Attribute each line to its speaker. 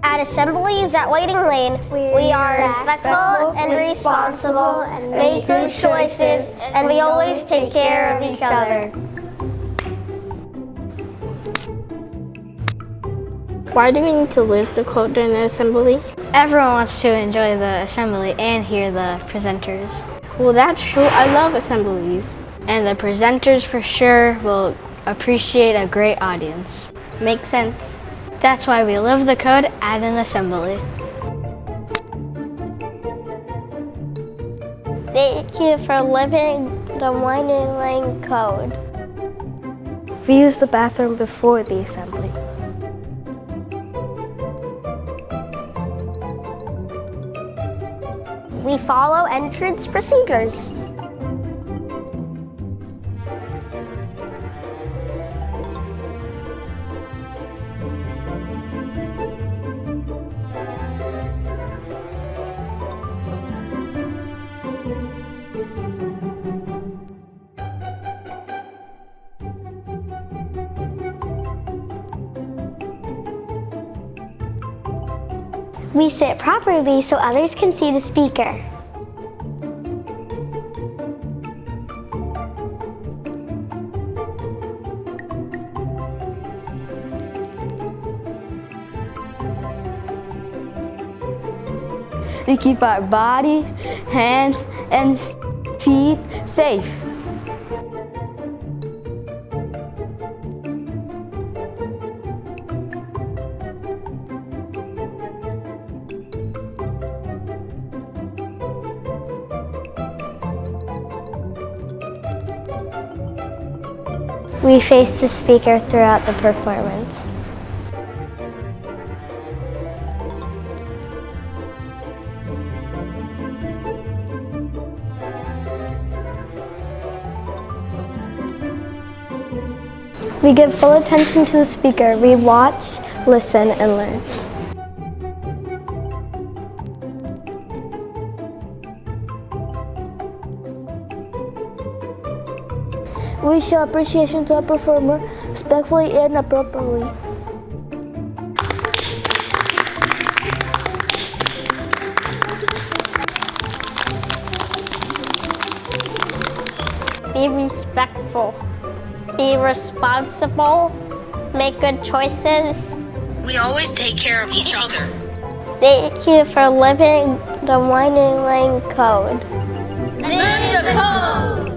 Speaker 1: At Assemblies at Waiting Lane, we are respectful and responsible, make good choices, and we always take care of each other.
Speaker 2: Why do we need to live the code during the assembly?
Speaker 3: Everyone wants to enjoy the assembly and hear the presenters.
Speaker 2: Well, that's true. I love assemblies.
Speaker 3: And the presenters for sure will appreciate a great audience.
Speaker 2: Makes sense.
Speaker 3: That's why we live the code at an assembly.
Speaker 1: Thank you for living the Winding Lane code.
Speaker 2: We use the bathroom before the assembly.
Speaker 1: We follow entrance procedures. We sit properly so others can see the speaker.
Speaker 4: We keep our bodies, hands, and feet safe.
Speaker 1: We face the speaker throughout the performance.
Speaker 2: We give full attention to the speaker. We watch, listen, and learn. We show appreciation to a performer respectfully and appropriately.
Speaker 1: Be respectful. Be responsible. Make good choices.
Speaker 5: We always take care of each other.
Speaker 1: Thank you for living the Winding Lane code.
Speaker 5: Live the code!